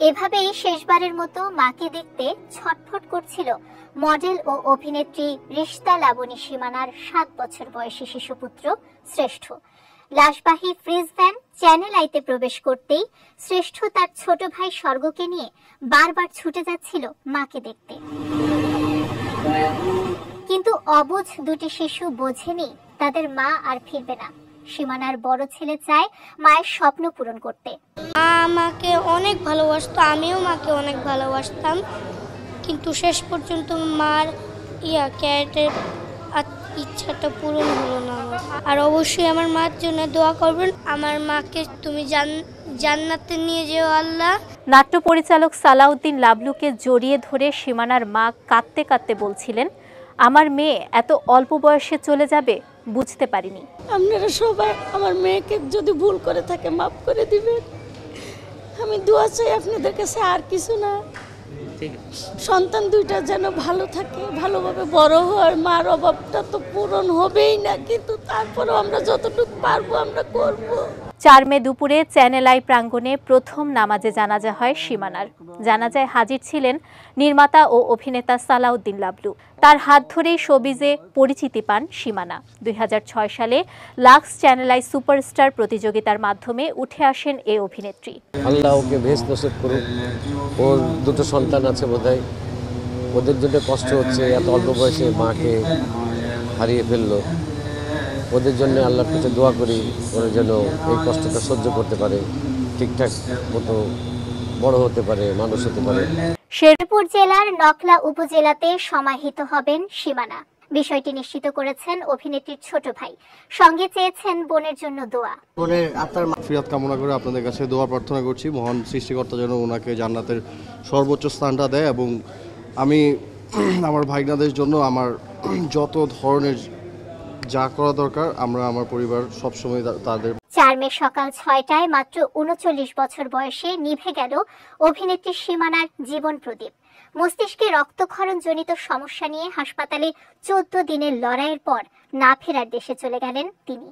এভাবেই শেষবারের মতো মাকে দেখতে ছটফট করছিল মডেল ও অভিনেত্রী রিশতা লাবণী সীমানার 7 বছর বয়সী শিশুপুত্র শ্রেষ্ঠ। লাশবাহী ফ্রিজ ভ্যান চ্যানেল আইতে প্রবেশ করতেই শ্রেষ্ঠ তার ছোট ভাই স্বর্গকে নিয়ে বারবার ছুটে যাচ্ছিল মাকে দেখতে। কিন্তু অবুঝ দুটি শিশু বোঝেনি তাদের মা আর ফিরবে না। সীমানার বড় ছেলে চায় মায়ের স্বপ্ন পূরণ করতে। আমাকে অনেক ভালোবাসতো, আমিও মাকে অনেক ভালোবাসতাম, কিন্তু শেষ পর্যন্ত মার ক্যারেটের ইচ্ছাটা পূরণ হলো না। আর অবশ্যই আমার মার জন্য দোয়া করবেন, আমার মাকে তুমি জান্নাতে নিয়ে যেও আল্লাহ। নাট্য পরিচালক সালাউদ্দিন লাবলুকে জড়িয়ে ধরে সীমানার মা কাঁদতে কাঁদতে বলছিলেন, আমার মেয়ে এত অল্প বয়সে চলে যাবে বুঝতে পারিনি। আপনারা সবাই আমার মেয়েকে যদি ভুল করে থাকে মাফ করে দিবেন। আমি দোয়া চাই আপনাদের কাছে, আর কিছু না। সন্তান দুইটা যেন ভালো থাকে, ভালোভাবে বড় হয়। মার অভাবটা তো পূরণ হবেই না, কিন্তু তারপরেও আমরা যতটুকু পারবো আমরা করব। 4 মে দুপুরে চ্যানেল আই প্রাঙ্গণে প্রথম নামাজে জানাজা হয় সীমানার। জানাজায় হাজির ছিলেন নির্মাতা ও অভিনেতা সালাউদ্দিন লাবলু। তার হাত ধরেই শোবিজে পরিচিতি পান সীমানা। 2006 সালে লাক্স চ্যানেল আই সুপারস্টার প্রতিযোগিতার মাধ্যমে উঠে আসেন এই অভিনেত্রী। আল্লাহ ওকে বেহেশত নসিব করুক। ওর 2টো সন্তান আছে বোধহয়, ওদের জন্য কষ্ট হচ্ছে, এত অল্প বয়সে মাকে হারিয়ে ফেললো। ওদের জন্য আল্লাহর কাছে দোয়া করি, ওরা যেন এই কষ্টটা সহ্য করতে পারে, ঠিকঠাক মতো বড় হতে পারে, মানুষ হতে পারে। শেরপুর জেলার নকলা উপজেলাতে সমাহিত হবেন সীমানা। বিষয়টি নিশ্চিত করেছেন অভিনেত্রীর ছোট ভাই। সঙ্গে চেয়েছেন বোনের জন্য দোয়া। বোনের আত্মার মাগফিরাত কামনা করে আপনাদের কাছে দোয়া প্রার্থনা করছি, মহান সৃষ্টিকর্তা যেন ওনাকে জান্নাতের সর্বোচ্চ স্থানটা দেয়। এবং আমি আমার ভাইনাদের জন্য আমার যত ধরনের যা করা দরকার আমরা আমার পরিবার সবসময় তাদের। 4 মে সকাল 6টায় মাত্র 39 বছর বয়সে নিভে গেল অভিনেত্রী সীমানার জীবন প্রদীপ। মস্তিষ্কে রক্তক্ষরণ জনিত সমস্যা নিয়ে হাসপাতালে 14 দিনের লড়াইয়ের পর না ফেরার দেশে চলে গেলেন তিনি।